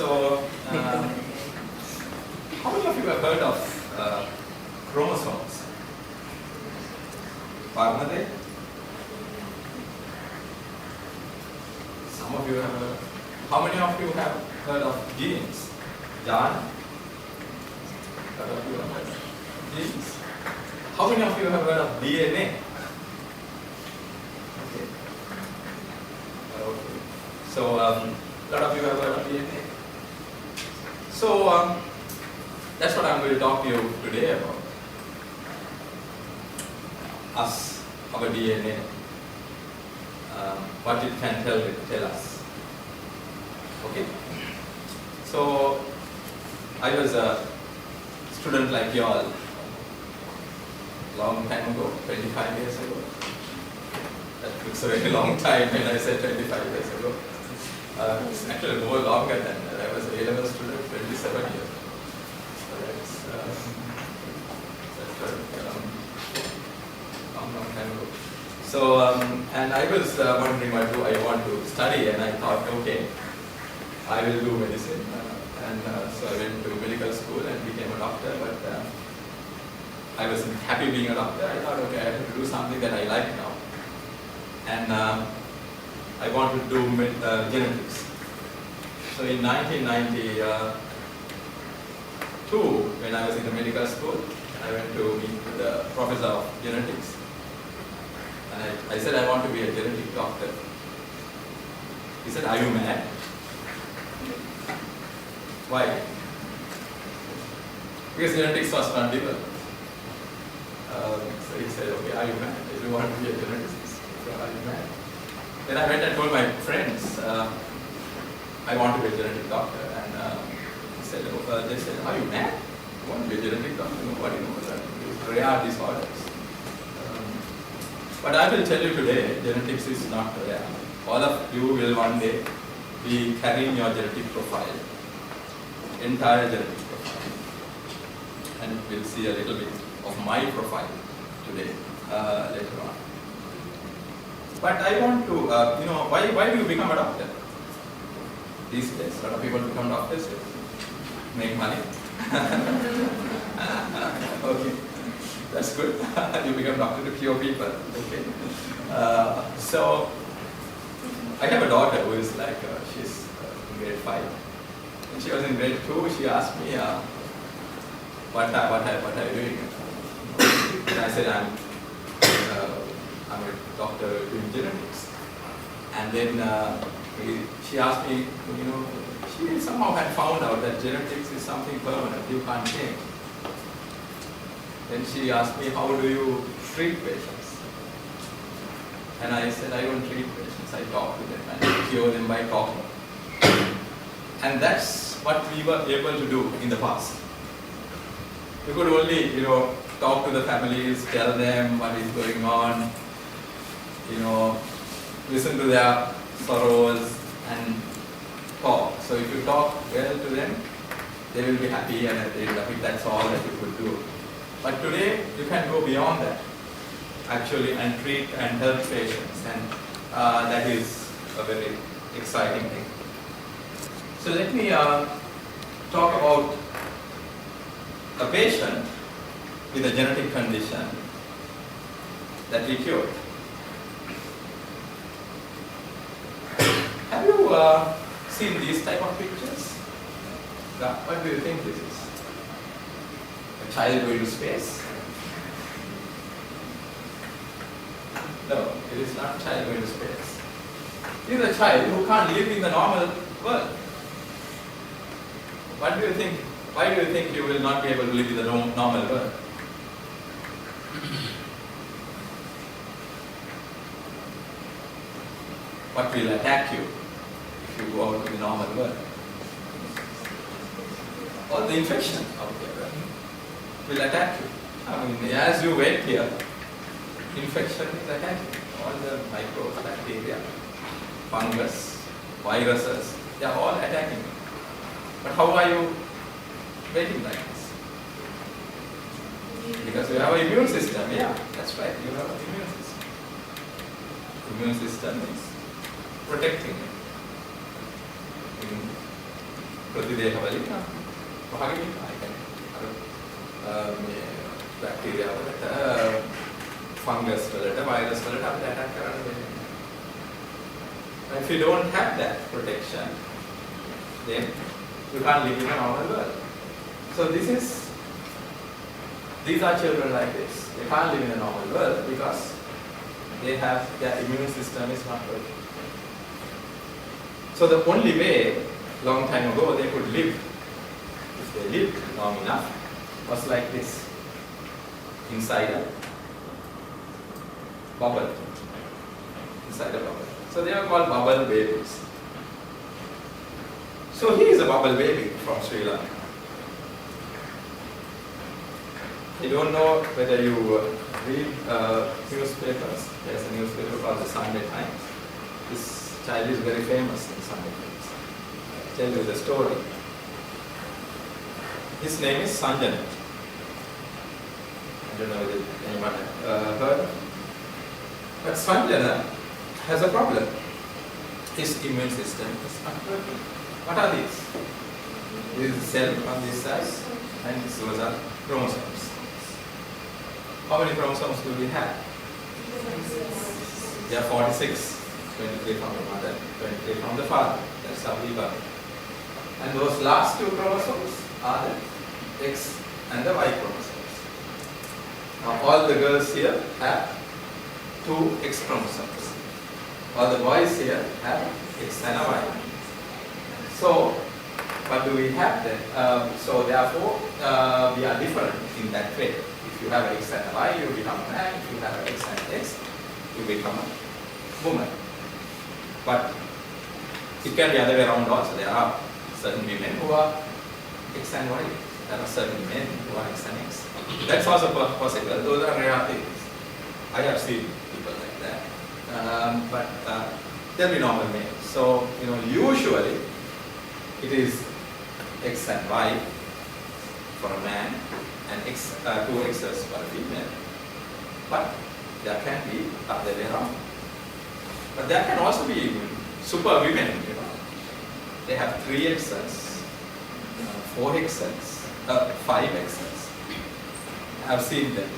So, how many of you have heard of chromosomes? Parmade? Some of you have heard. How many of you have heard of genes? John? How many of you have heard of genes? How many of you have heard of DNA? Okay. Okay. So, a lot of you have heard of DNA. So, that's what I'm going to talk to you today about. Us, our DNA, what it can tell us. Okay? So, I was a student like you all, long time ago, 25 years ago. That looks a very long time when I said 25 years ago. It's actually more longer than that. I was an A-level student, 27 years. So that's long time ago. So, and I was wondering what do I want to study, and I thought, okay, I will do medicine. So I went to medical school and became a doctor, but I wasn't happy being a doctor. I thought, okay, I have to do something that I like now. And I wanted to do genetics. So in 1992, when I was in the medical school, I went to meet with the professor of genetics. And I said, I want to be a genetic doctor. He said, are you mad? Why? Because genetics was not developed. So he said, okay, are you mad? I do want to be a geneticist. So are you mad? Then I went and told my friends, I want to be a genetic doctor. And he said, they said, are you mad? You want to be a genetic doctor? Nobody knows that. It's rare disorders. But I will tell you today, genetics is not rare. All of you will one day be carrying your genetic profile, entire genetic profile. And we'll see a little bit of my profile today, later on. But I want to, why do you become a doctor? These days, a lot of people become doctors to make money. Okay, that's good. You become doctor to cure people. Okay. So, I have a daughter who is like, she's in grade 5. When she was in grade 2, she asked me, what are you doing? And I said, I'm a doctor doing genetics. And then she asked me, she somehow had found out that genetics is something permanent, you can't change. Then she asked me, how do you treat patients? And I said, I don't treat patients, I talk to them and cure them by talking. And that's what we were able to do in the past. We could only, talk to the families, tell them what is going on, listen to their sorrows and talk. So if you talk well to them, they will be happy, and at the end of it, that's all that you could do. But today, you can go beyond that, actually, and treat and help patients, and that is a very exciting thing. So let me talk about a patient with a genetic condition that we cured. Have you seen these type of pictures? What do you think this is? A child going to space? No, it is not a child going to space. It is a child who can't live in the normal world. What do you think? Why do you think you will not be able to live in the normal world? What will attack you if you go out to the normal world? All the infection out there will attack you. I mean, as you wait here, infection is attacking you. All the microbes, bacteria, fungus, viruses, they are all attacking you. But how are you waiting like this? Because you have an immune system. Yeah, that's right. You have an immune system. Immune system is protecting you. ප්‍රතිදේහවලින් වහගෙන ඉන්නවා. මේ bacteria වලට, fungus වලට, virus වලට අපිට attack කරන්න වෙන්නේ. If you don't have that protection, then you can't live in a normal world. So these are children like this. They can't live in a normal world because their immune system is not working. So the only way, long time ago, they could live, if they lived long enough, was like this, inside a bubble. Inside a bubble. So they are called bubble babies. So he is a bubble baby from Sri Lanka. I don't know whether you read newspapers. There's a newspaper called the Sunday Times. This child is very famous in Sunday Times. I'll tell you the story. His name is Sanjana. I don't know whether anyone heard. But Sanjana has a problem. His immune system is not working. What are these? This is a cell on this side, and those are chromosomes. How many chromosomes do we have? There are 46. 23 from the mother, 23 from the father. That's how we got it. And those last two chromosomes are the X and the Y chromosomes. Now all the girls here have two X chromosomes. All the boys here have X and a Y. So what do we have then? So therefore we are different in that way. If you have X and a Y, you become a man. If you have X and X, you become a woman. But it can be the other way around also. There are certain women who are X and Y. There are certain men who are X and X. That's also possible. Those are rare things. I have seen people like that. But they'll be normal males. So, usually it is X and Y for a man and two X's for a female. But there can be other way around. But there can also be super women, They have 3 X's, 4 X's, 5 X's. I have seen them.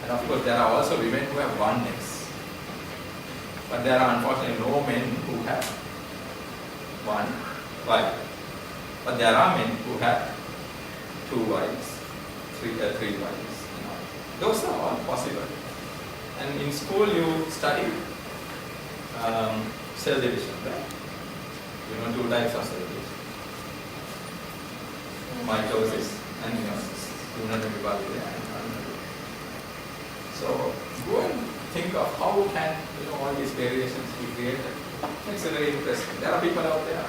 And of course, there are also women who have 1 X. But there are unfortunately no men who have 1 Y. But there are men who have 2 Ys, 3 Ys. Those are all possible. And in school you study cell division, right? 2 types of cell division. Mitosis and meiosis. So go and think of how can all these variations be created. It's very interesting. There are people out there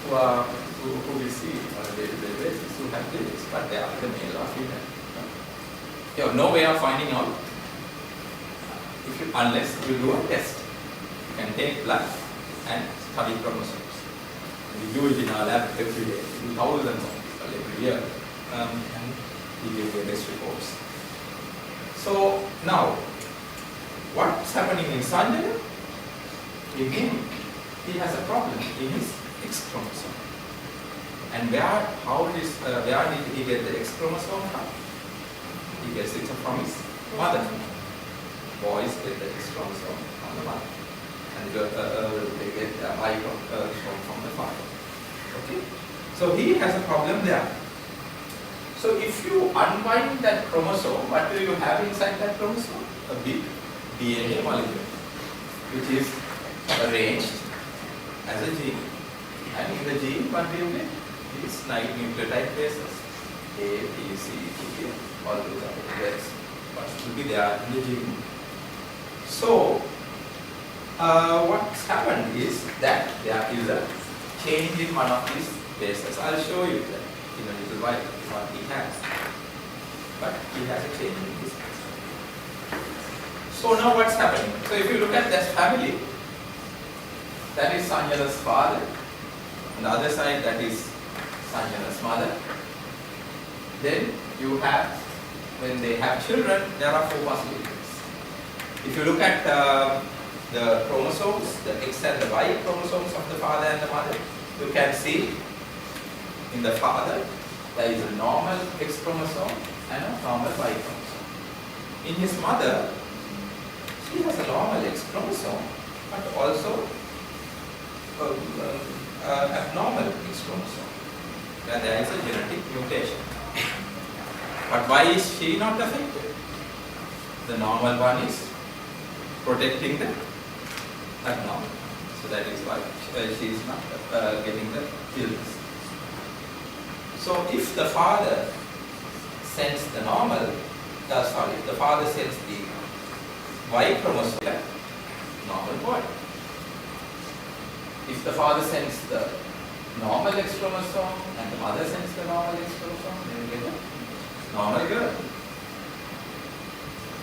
who we see on a day-to-day basis who have this, but they are the male or female. You have no way of finding out unless you do a test. You can take blood and study chromosomes. We do it in our lab every day, thousands of people every year, and we give various reports. So now, what's happening in Sanjana? In him, he has a problem in his X chromosome. And where did he get the X chromosome from? He gets it from his mother. Boys get the X chromosome from the mother. And they get the Y chromosome from the father. Okay? So he has a problem there. So if you unwind that chromosome, what do you have inside that chromosome? A big DNA molecule, which is arranged as a gene. And in the gene, what do you get? These 9 nucleotide bases. A, B, C, D, all those are what will be there in the gene. So, what's happened is that there is a change in one of these bases. I'll show you that in a little while what he has. But he has a change in this base. So now what's happening? So if you look at this family, that is Sanjana's father. On the other side, that is Sanjana's mother. Then you have, when they have children, there are 4 possibilities. If you look at the chromosomes, the X and the Y chromosomes of the father and the mother, you can see In the father, there is a normal X chromosome and a normal Y chromosome. In his mother, she has a normal X chromosome, but also abnormal X chromosome, where there is a genetic mutation. But why is she not affected? The normal one is protecting the abnormal. So that is why she is not getting the illness. So if the father sends the normal, if the father sends the Y chromosome, normal boy. If the father sends the normal X chromosome and the mother sends the normal X chromosome, then you get a normal girl.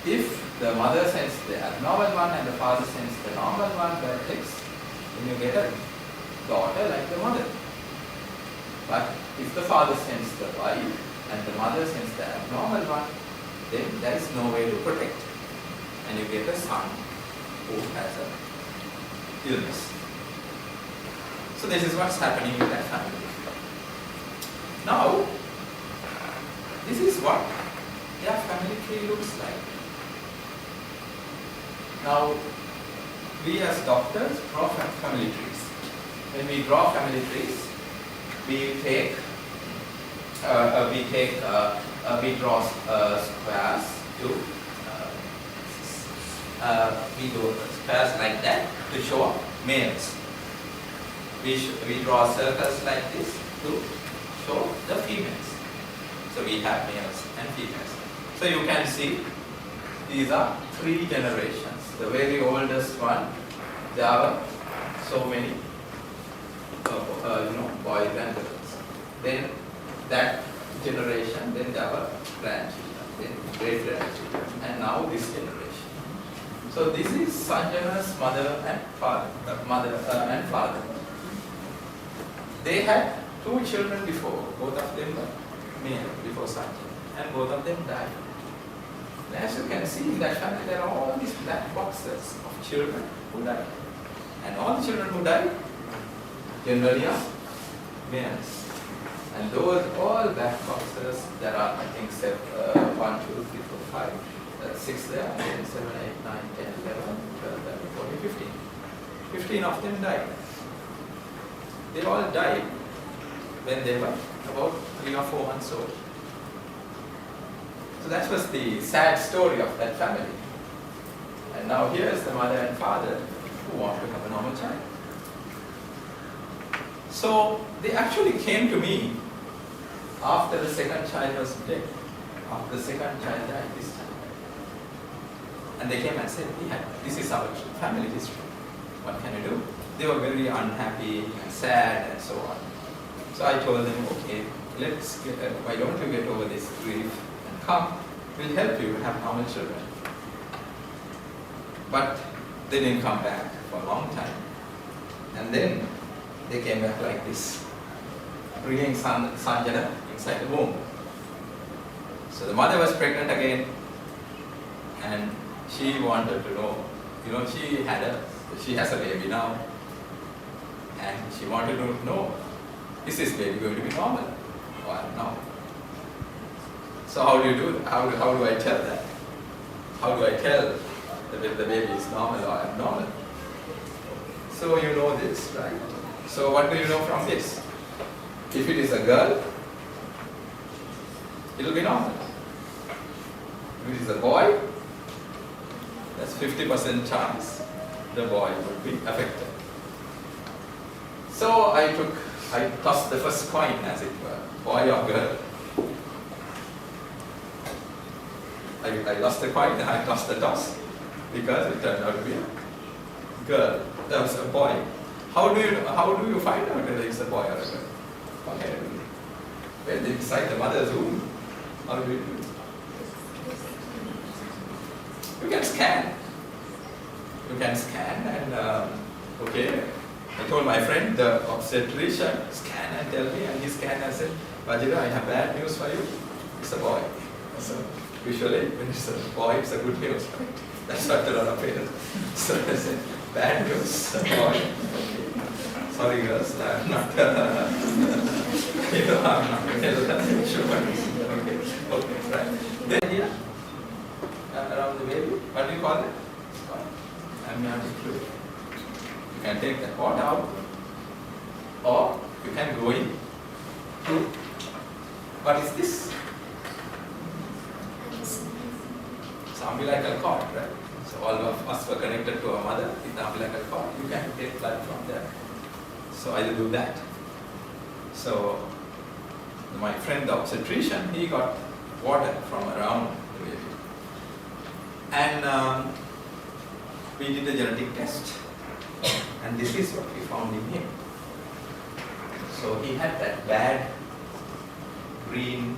If the mother sends the abnormal one and the father sends the normal one, the X, then you get a daughter like the mother. But if the father sends the Y and the mother sends the abnormal one, then there is no way to protect. And you get a son who has a illness. So this is what's happening in that family. Now, this is what their family tree looks like. Now, we as doctors draw family trees. When we draw family trees, we draw squares we do squares like that to show males. We draw circles like this to show the females. So we have males and females. So you can see these are 3 generations. The very oldest one, there are so many boys and girls. Then that generation, then there were grandchildren, then great grandchildren, and now this generation. So this is Sanjana's mother and father. They had 2 children before. Both of them were male before Sanjana, and both of them died. And as you can see in that family, there are all these black boxes of children who died, and all the children who died generally are males. And those all black boxes, there are, I think, 1, 2, 3, 4, 5, 6 there, and then 7, 8, 9, 10, 11, 12, 13, 14, 15. 15 of them died. They all died when they were about 3 or 4 months old. So that was the sad story of that family. And now here is the mother and father who want to have a normal child. So they actually came to me after the second child was dead. After the second child died, this time. And they came and said, this is our family history. What can we do? They were very unhappy and sad and so on. So I told them, okay, why don't you get over this grief and come, we'll help you have normal children. But they didn't come back for a long time. And then they came back like this, bringing Sanjana inside the womb. So the mother was pregnant again, and she wanted to know, she has a baby now, and she wanted to know, is this baby going to be normal or no? So how do you do that? How do I tell that? How do I tell that the baby is normal or abnormal? So you know this, right? So what do you know from this? If it is a girl, it will be normal. If it is a boy, that's 50% chance the boy would be affected. So I tossed the first coin, as it were, boy or girl. I lost the coin, I tossed the toss, because it turned out to be a girl. That was a boy. How do you find out whether it's a boy or a girl? What can you do? Well, inside the mother's womb, how do you do it? You can scan. You can scan and, okay, I told my friend, the obstetrician, scan and tell me, and he scanned and said, Vajira, I have bad news for you. It's a boy. So usually when it's a boy, it's a good news, right? That's what a lot of parents. So I said, bad news, a boy. Okay. Sorry girls, I'm not You know, I'm not going to tell that. Sure. Okay. Okay. Right. Then here, around the baby, what do you call it? Amniotic fluid. You can take the pot out, or you can go in through. What is this? It's umbilical cord, right? So all of us were connected to our mother with the umbilical cord. You can take blood from there. So I will do that. So my friend, the obstetrician, he got water from around the baby. And we did a genetic test. And this is what we found in him. So he had that bad green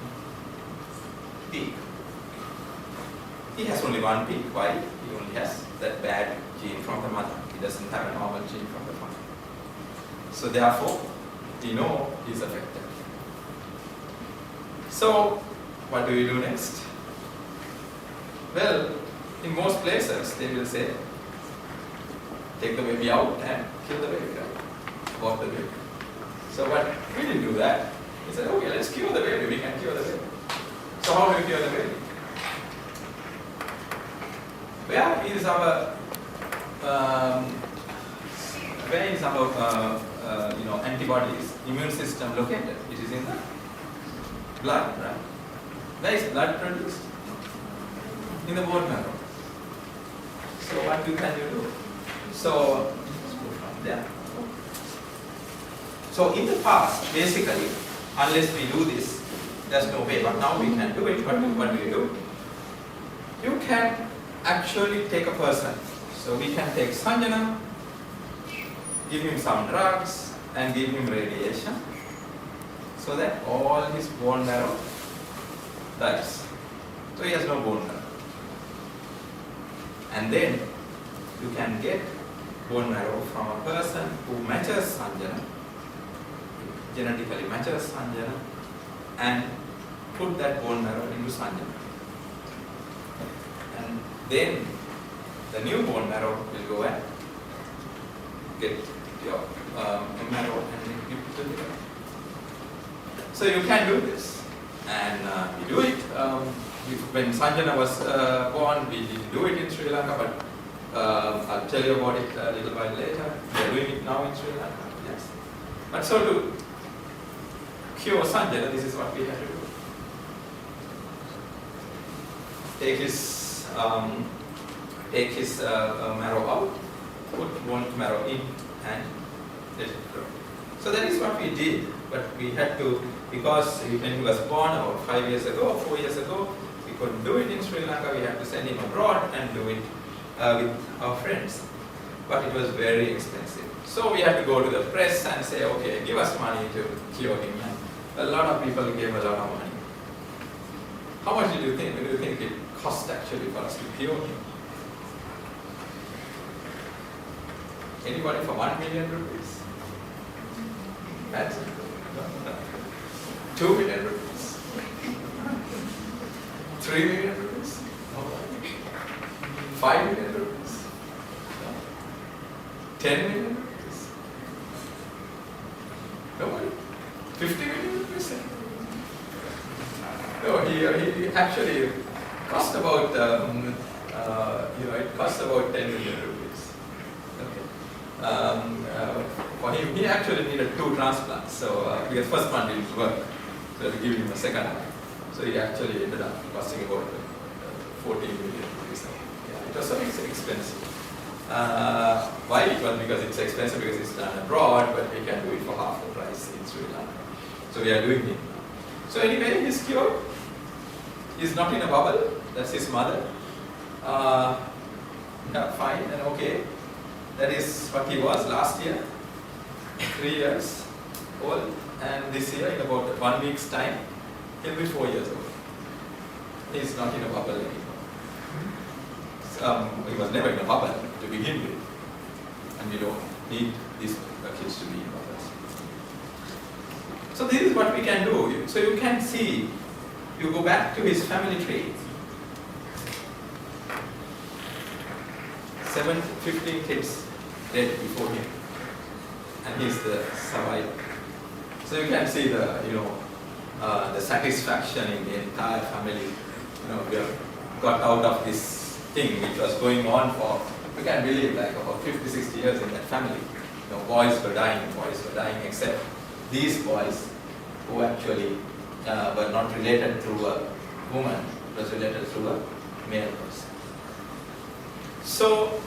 peak. He has only one peak. Why? He only has that bad gene from the mother. He doesn't have a normal gene from the father. So therefore, we know he's affected. So, what do we do next? Well, in most places, they will say, take the baby out and kill the baby, right? Abort the baby. So what we didn't do that. We said, okay, let's cure the baby. We can cure the baby. So how do we cure the baby? Where is our antibodies, immune system located? It is in the blood, right? Where is blood produced? In the bone marrow. So what can you do? So let's go from there. So in the past, basically, unless we do this, there's no way. But now we can do it. What do you do? You can actually take a person. So we can take Sanjana, give him some drugs, and give him radiation, so that all his bone marrow dies. So he has no bone marrow. And then you can get bone marrow from a person who matches Sanjana, genetically matches Sanjana, and put that bone marrow into Sanjana. And then the new bone marrow will go and get your marrow and give it to the liver. So you can do this. And we do it. When Sanjana was born, we didn't do it in Sri Lanka, but I'll tell you about it a little while later. We are doing it now in Sri Lanka. Yes. But so to cure Sanjana, this is what we have to do. Take his marrow out, put bone marrow in, and let it grow. So that is what we did. But we had to, because when he was born about 5 years ago, 4 years ago, we couldn't do it in Sri Lanka. We had to send him abroad and do it with our friends. But it was very expensive. So we had to go to the press and say, okay, give us money to cure him. And a lot of people gave a lot of money. How much do you think it cost actually for us to cure him? Anybody for 1 million rupees? That's 2 million rupees. 3 million rupees? No. 5 million rupees? No. 10 million rupees? Nobody? 50 million rupees? No, he actually cost about, it cost about 10 million rupees. Okay. For him, he actually needed 2 transplants. So, because first one didn't work, so we give him a second one. So he actually ended up costing about 14 million rupees. Yeah, it was so expensive. Why? It was because it's expensive because it's done abroad, but we can do it for half the price in Sri Lanka. So we are doing it. So anyway, he's cured. He's not in a bubble. That's his mother. Yeah, fine and okay. That is what he was last year. 3 years old. And this year, in about 1 week's time, he'll be 4 years old. He's not in a bubble anymore. He was never in a bubble to begin with. And we don't need these kids to be in bubbles. So this is what we can do. So you can see, you go back to his family tree. 15 kids dead before him. And he's the survivor. So you can see the, the satisfaction in the entire family. We have got out of this thing which was going on for, you can believe, like about 50, 60 years in that family. Boys were dying, except these boys who actually were not related through a woman, it was related through a male person. So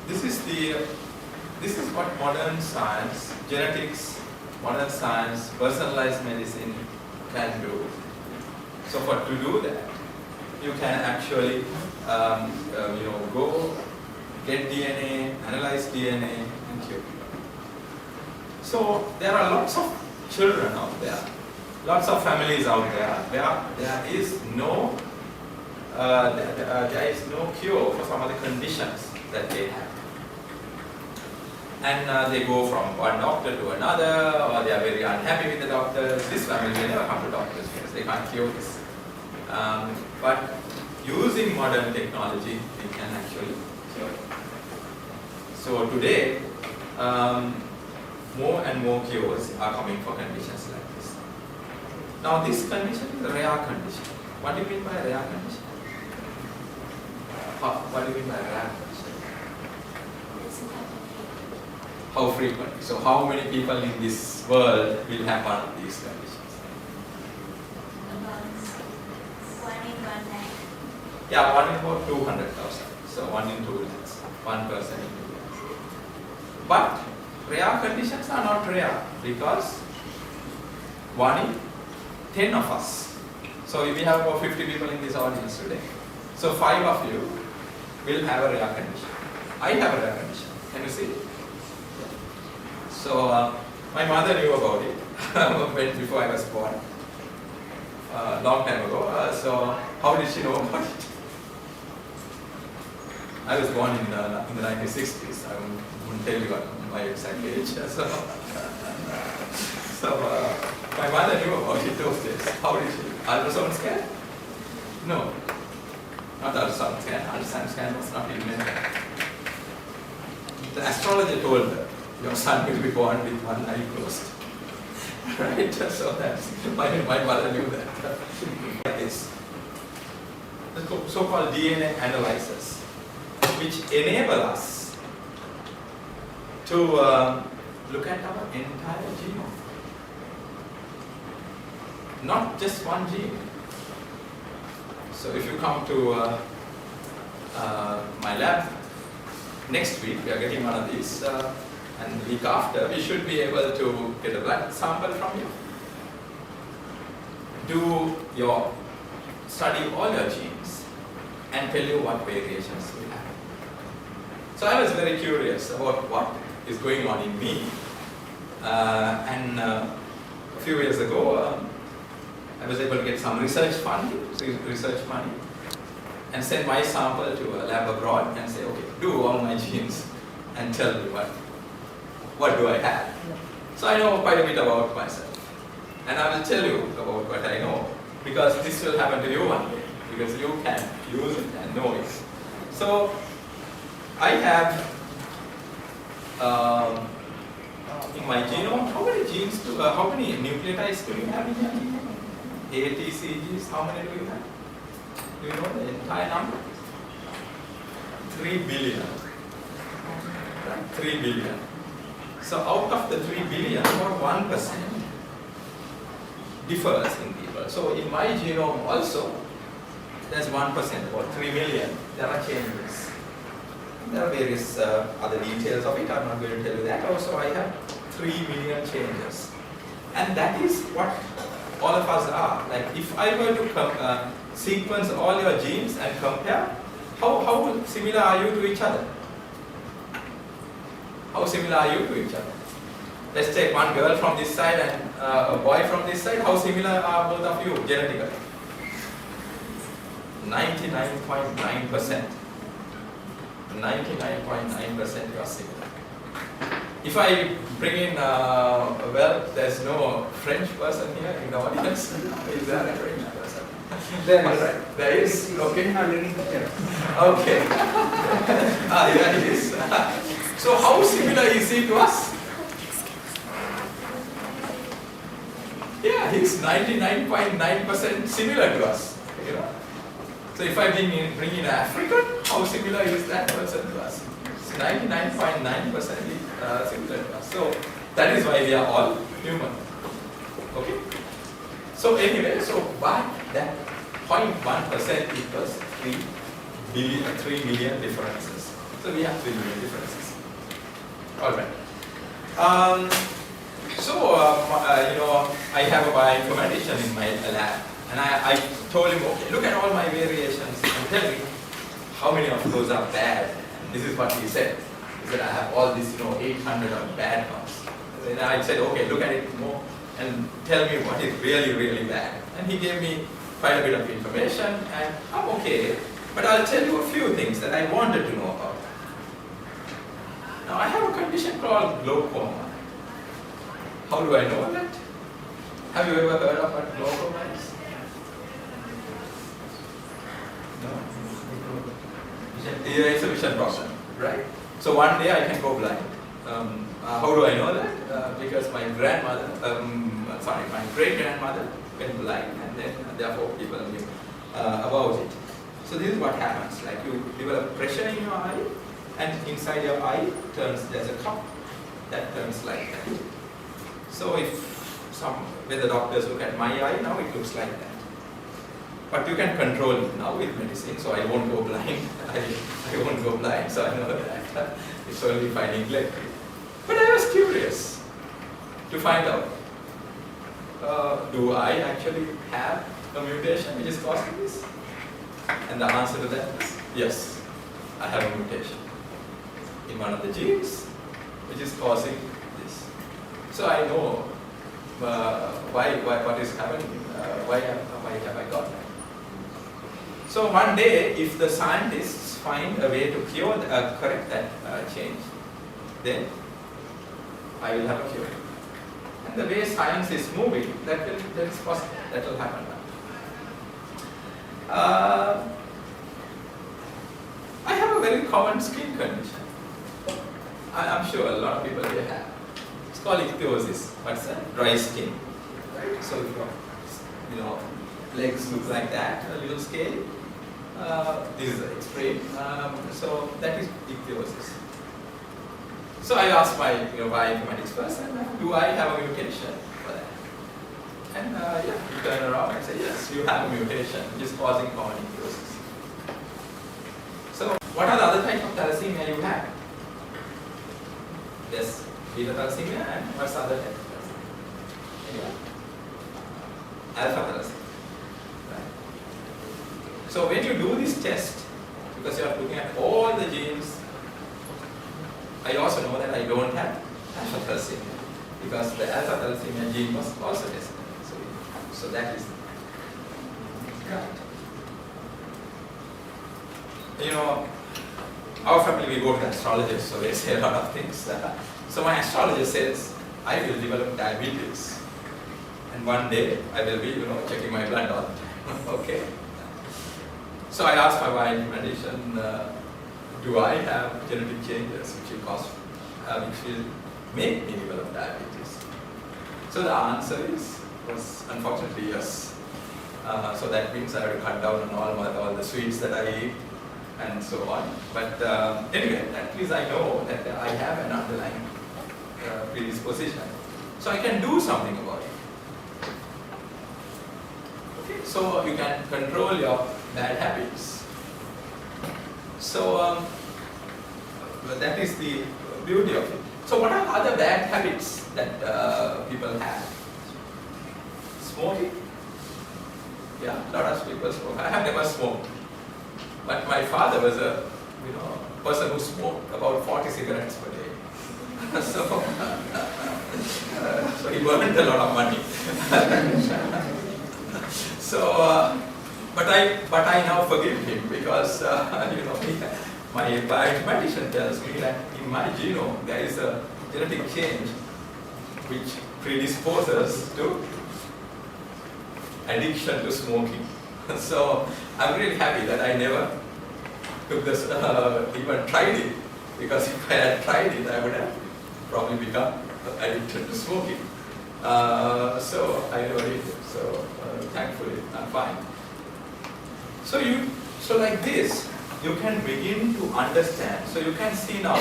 this is what modern science, genetics, modern science, personalized medicine can do. So to do that, you can actually go get DNA, analyze DNA, and cure. So there are lots of children out there, lots of families out there where there is no cure for some of the conditions that they have. And they go from one doctor to another, or they are very unhappy with the doctors. This family will never come to doctors because they can't cure this. But using modern technology, we can actually cure it. So today, more and more cures are coming for conditions like this. Now this condition is a rare condition. What do you mean by a rare condition? What do you mean by a rare condition? How frequently? So how many people in this world will have one of these conditions? About 1 in 1 lakh. Yeah, 1 in about 200,000. So 1 in 2 lakhs. 1 person in 2 lakhs. But rare conditions are not rare because 1 in 10 of us. So we have about 50 people in this audience today. So 5 of you will have a rare condition. I have a rare condition. Can you see? So my mother knew about it before I was born, long time ago. So how did she know about it? I was born in the 1960s. I won't tell you my exact age. So my mother knew about it those days. How did she? Ultrasound scan? No, not ultrasound scan. Ultrasound scan was not invented. The astrologer told her, your son will be born with one eye closed. Right? So that's, my mother knew that. Like this. The so-called DNA analyzers, which enable us to look at our entire genome. Not just one gene. So if you come to my lab next week, we are getting one of these. And the week after, we should be able to get a blood sample from you, study all your genes, and tell you what variations we have. So I was very curious about what is going on in me. And a few years ago, I was able to get some research funding, research money, and send my sample to a lab abroad and say, okay, do all my genes and tell me what do I have. So I know quite a bit about myself. And I will tell you about what I know, because this will happen to you one day, because you can use it and know it. So I have in my genome, how many nucleotides do you have in your genome? A, T, C, Gs, how many do you have? Do you know the entire number? 3 billion. Right? 3 billion. So out of the 3 billion, about 1% differs in people. So in my genome also, there's 1%, about 3 million. There are changes. There are various other details of it. I'm not going to tell you that. Also, I have 3 million changes. And that is what all of us are. Like if I were to sequence all your genes and compare, how similar are you to each other? How similar are you to each other? Let's take one girl from this side and a boy from this side. How similar are both of you genetically? 99.9%. 99.9% you are similar. If I bring in, well, there's no French person here in the audience. Is there a French person? There is? Okay. Okay. Yeah, it is. So how similar is he to us? yeah, he's 99.9% similar to us. You know. So if I bring in an African, how similar is that person to us? It's 99.9% similar to us. So that is why we are all human. Okay. So anyway, so but that 0.1% equals 3 million differences. So we have 3 million differences. All right. You know, I have a bioinformatician in my lab, and I told him, okay, look at all my variations and tell me how many of those are bad. This is what he said. He said, I have all these, you know, 800 of bad ones. And I said, okay, look at it more and tell me what is really, really bad. And he gave me quite a bit of information, and I'm okay, but I'll tell you a few things that I wanted to know about. Now, I have a condition called glaucoma. How do I know that? Have you ever heard of what glaucoma is? No? Yeah, it's a vision problem, right? So one day I can go blind. How do I know that? Because my grandmother, my great-grandmother went blind, and then therefore people knew about it. So this is what happens, like you develop pressure in your eye, and inside your eye there's a cup that turns like that. So when the doctors look at my eye now, it looks like that. But you can control it now with medicine, so I won't go blind. I won't go blind, so I know that it's only if I neglect it. But I was curious to find out, do I actually have a mutation which is causing this? And the answer to that is yes, I have a mutation in one of the genes which is causing this. So I know what is happening, why have I got that. So one day, if the scientists find a way to correct that change, then I will have a cure. And the way science is moving, that is possible. That will happen. I have a very common skin condition. I'm sure a lot of people here have. It's called ichthyosis. What's that? Dry skin. Right? So you know, legs look like that, a little scaly. This is extreme. So that is ichthyosis. So I asked my bioinformatics person, do I have a mutation for that? And yeah, you turn around and say, yes, you have a mutation which is causing common ichthyosis. So what are the other types of thalassemia you have? Yes, beta thalassemia, and what's the other type of thalassemia? Anyway, alpha thalassemia. Right. So when you do this test, because you are looking at all the genes, I also know that I don't have alpha thalassemia because the alpha thalassemia gene was also tested. So that is right. You know, our family, we go to astrologers, so they say a lot of things. So my astrologer says, I will develop diabetes. And one day, I will be, checking my blood all the time. Okay. So I asked my bioinformatician, do I have genetic changes which will make me develop diabetes? So the answer was unfortunately yes. So that means I have to cut down on all the sweets that I eat and so on. But anyway, at least I know that I have an underlying predisposition. So I can do something about it. Okay, so you can control your bad habits. So that is the beauty of it. So what are other bad habits that people have? Smoking? Yeah, a lot of people smoke. I have never smoked. But my father was a person who smoked about 40 cigarettes per day. So he burned a lot of money. So, but I now forgive him because my bioinformatician tells me that in my genome there is a genetic change which predisposes to addiction to smoking. So I'm really happy that I never took this, even tried it, because if I had tried it, I would have probably become addicted to smoking. So I don't eat it. So thankfully, I'm fine. So like this, you can begin to understand. So you can see now,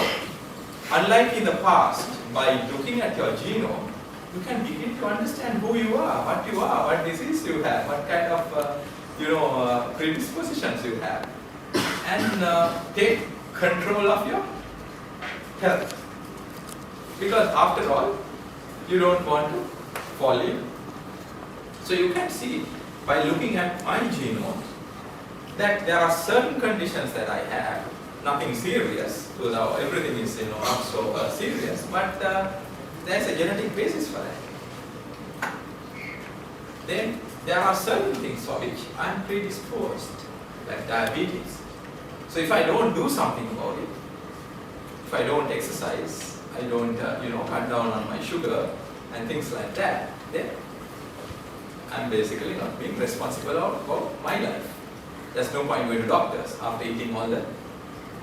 unlike in the past, by looking at your genome, you can begin to understand who you are, what disease you have, what kind of predispositions you have, and take control of your health. Because after all, you don't want to fall ill. So you can see by looking at my genome that there are certain conditions that I have, nothing serious, though everything is not so serious, but there's a genetic basis for that. Then there are certain things for which I'm predisposed, like diabetes. So if I don't do something about it, if I don't exercise, I don't cut down on my sugar and things like that, then I'm basically not being responsible about my life. There's no point going to doctors after eating all the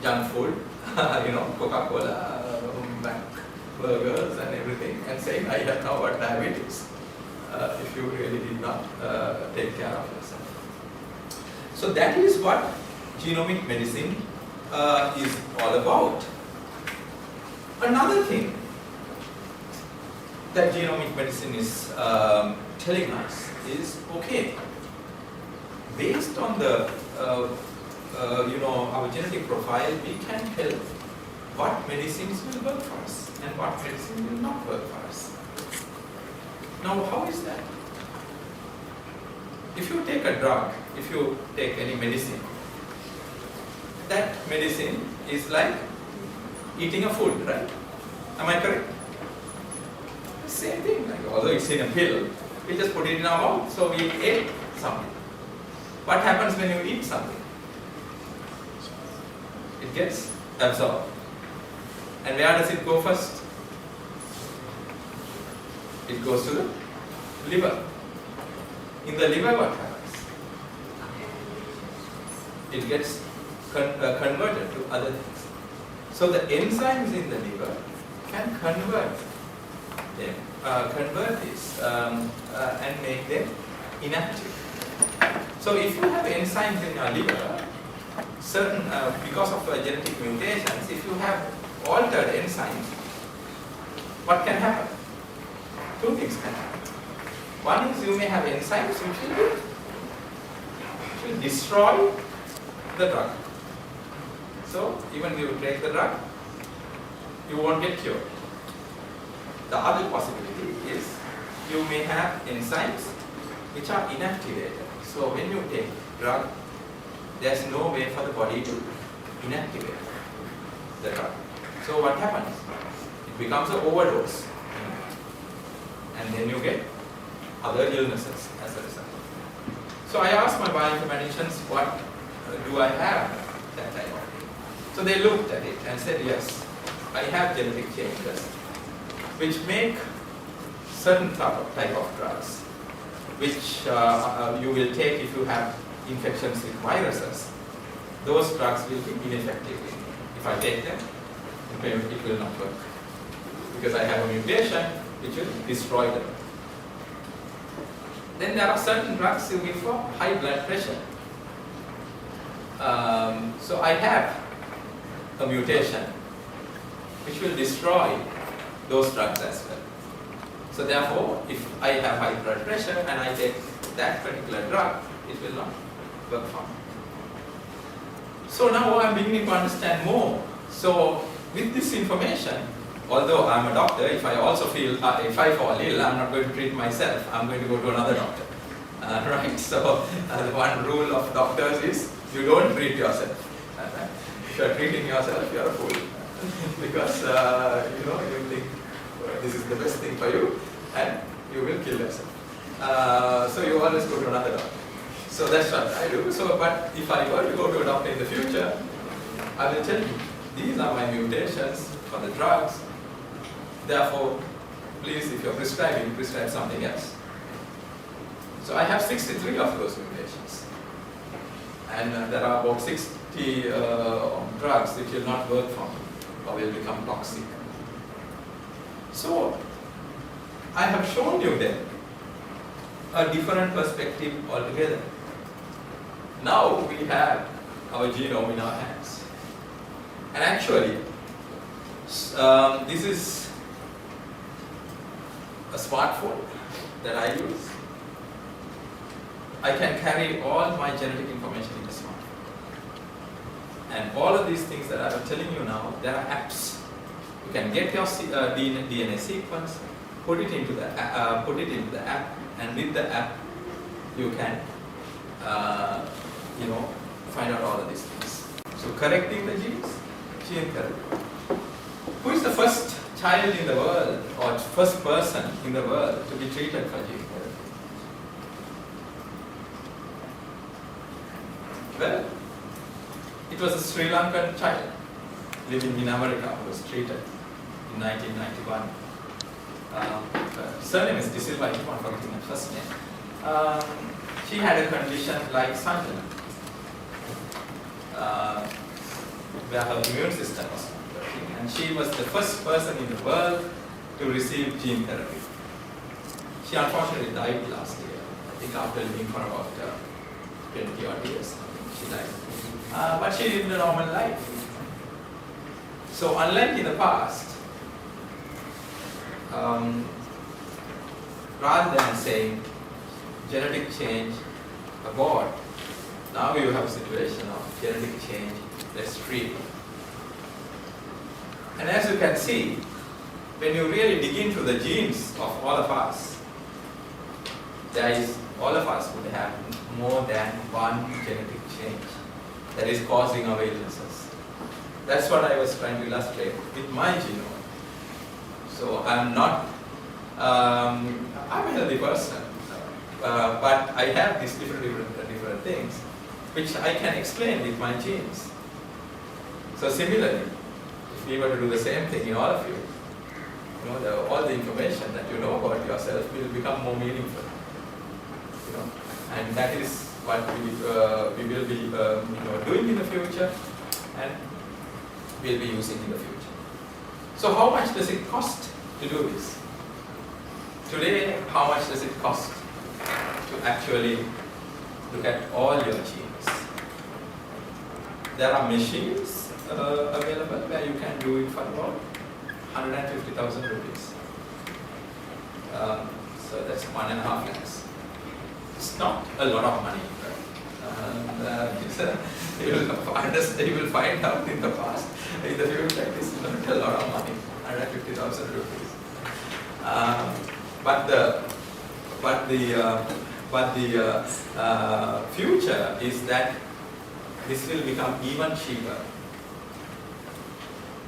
junk food, Coca-Cola, burgers and everything, and saying I have now got diabetes, if you really did not take care of yourself. So that is what genomic medicine is all about. Another thing that genomic medicine is telling us is, okay, based on the our genetic profile, we can tell what medicines will work for us and what medicine will not work for us. Now, how is that? If you take a drug, if you take any medicine, that medicine is like eating a food, right? Am I correct? Same thing, like, although it's in a pill, we just put it in our mouth, so we ate something. What happens when you eat something? It gets absorbed. And where does it go first? It goes to the liver. In the liver, what happens? It gets converted to other things. So the enzymes in the liver can convert this and make them inactive. So if you have enzymes in your liver, certain because of genetic mutations, if you have altered enzymes, what can happen? Two things can happen. One is you may have enzymes which will destroy the drug. So even if you take the drug, you won't get cured. The other possibility is you may have enzymes which are inactivated. So when you take drug, there's no way for the body to inactivate the drug. So what happens? It becomes an overdose. And then you get other illnesses as a result. So I asked my bioinformaticians, what do I have that type of thing? So they looked at it and said, yes, I have genetic changes which make certain type of drugs which you will take if you have infections with viruses. Those drugs will be ineffective. If I take them, it will not work. Because I have a mutation which will destroy them. Then there are certain drugs you give for high blood pressure. So I have a mutation which will destroy those drugs as well. So therefore, if I have high blood pressure and I take that particular drug, it will not work for me. So now I'm beginning to understand more. So with this information, although I'm a doctor, if I also feel, if I fall ill, I'm not going to treat myself, I'm going to go to another doctor. Right? So the one rule of doctors is, you don't treat yourself. If you're treating yourself, you're a fool. Because, you think this is the best thing for you, and you will kill yourself. So you always go to another doctor. So that's what I do. So, but if I were to go to a doctor in the future, I will tell you, these are my mutations for the drugs. Therefore, please, if you're prescribing, prescribe something else. So I have 63 of those mutations. And there are about 60 drugs which will not work for me or will become toxic. So I have shown you then a different perspective altogether. Now we have our genome in our hands. And actually, this is a smartphone that I use. I can carry all my genetic information in the smartphone. And all of these things that I am telling you now, there are apps. You can get your DNA sequence, put it into the app, and with the app, you can find out all of these things. So correcting the genes, gene therapy. Who is the first child in the world or first person in the world to be treated for gene therapy? Well, it was a Sri Lankan child living in America who was treated in 1991. Surname is Disilva, I keep on forgetting her first name. She had a condition like Sanjana, where her immune system was not working, and she was the first person in the world to receive gene therapy. She unfortunately died last year, I think after living for about 20 odd years. She died. But she lived a normal life. So unlike in the past, rather than saying genetic change, abort, now you have a situation of genetic change, let's treat. And as you can see, when you really dig into the genes of all of us, all of us would have more than one genetic change that is causing our illnesses. That's what I was trying to illustrate with my genome. So I'm a healthy person, but I have these different things, which I can explain with my genes. So similarly, if we were to do the same thing in all of you, all the information that you know about yourself will become more meaningful. And that is what we will be doing in the future, and we'll be using in the future. So how much does it cost to do this? Today, how much does it cost to actually look at all your genes? There are machines available where you can do it for about 150,000 rupees. So that's 1.5 lakhs. It's not a lot of money, right? You will find out in the past, in the future, it's not a lot of money, 150,000 rupees. But the future is that this will become even cheaper.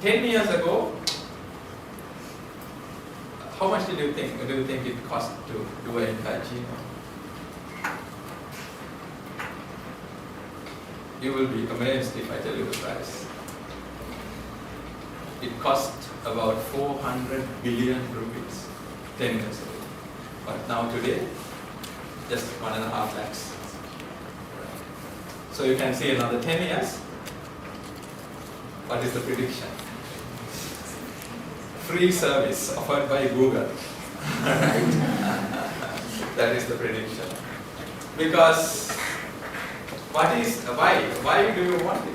10 years ago, how much do you think it cost to do an entire genome? You will be amazed if I tell you the price. It cost about 400 billion rupees 10 years ago. But now today, just 1.5 lakhs. So you can see another 10 years. What is the prediction? Free service offered by Google. Right? That is the prediction. Because why do you want it?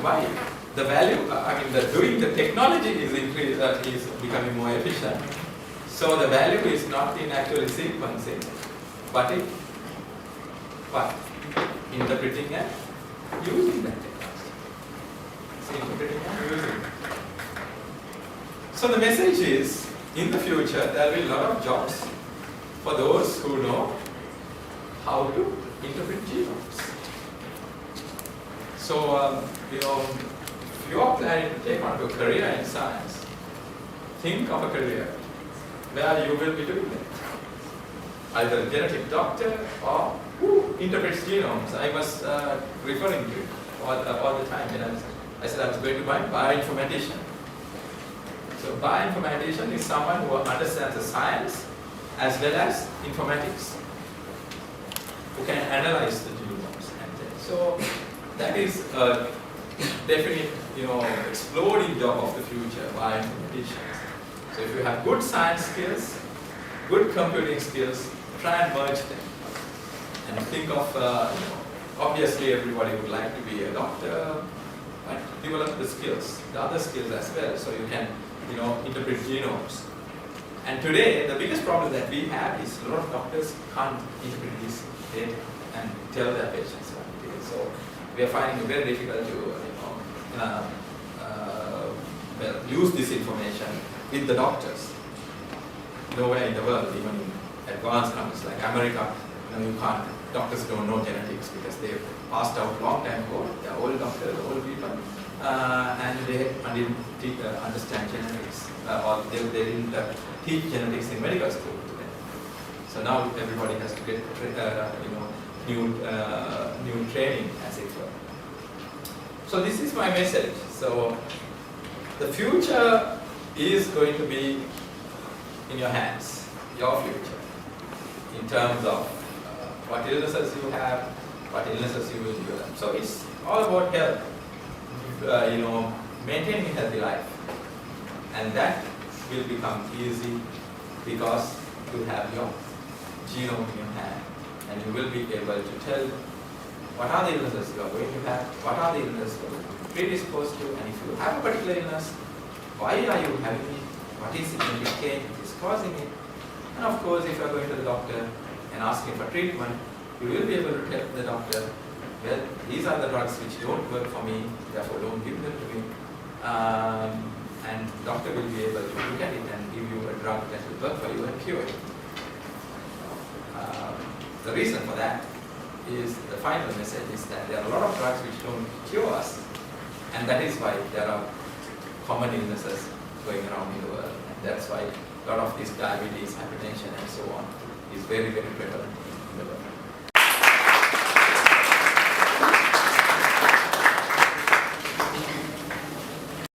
Why? The value, the technology is becoming more efficient. So the value is not in actually sequencing, but in interpreting and using that technology. So interpreting and using. So the message is, in the future, there will be a lot of jobs for those who know how to interpret genomes. So, if you are planning to take on a career in science, think of a career where you will be doing that. Either a genetic doctor or who interprets genomes. I was referring to it all the time when I said I was going to buy bioinformatician. So bioinformatician is someone who understands the science as well as informatics, who can analyze the genomes. So that is a definite, exploding job of the future, bioinformaticians. So if you have good science skills, good computing skills, try and merge them. And think of, obviously everybody would like to be a doctor, but develop the skills, the other skills as well, so you can, interpret genomes. And today, the biggest problem that we have is a lot of doctors can't interpret this data and tell their patients what it is. So we are finding it very difficult to, use this information with the doctors. Nowhere in the world, even in advanced countries like America, you can't. Doctors don't know genetics because they passed out long time ago. They're old doctors, old people, and they didn't understand genetics, or they didn't teach genetics in medical school today. So now everybody has to get new training, as it were. So this is my message. So the future is going to be in your hands, your future, in terms of what illnesses you have, what illnesses you will develop. So it's all about health, maintaining a healthy life. And that will become easy because you have your genome in your hand, and you will be able to tell what are the illnesses you are going to have, what are the illnesses you are predisposed to, and if you have a particular illness, why are you having it, what is it in which case it is causing it. And of course, if you are going to the doctor and asking for treatment, you will be able to tell the doctor, well, these are the drugs which don't work for me, therefore don't give them to me. And the doctor will be able to look at it and give you a drug that will work for you and cure you. The reason for that is, the final message is that there are a lot of drugs which don't cure us, and that is why there are common illnesses going around in the world. And that's why a lot of this diabetes, hypertension and so on is very, very prevalent in the world.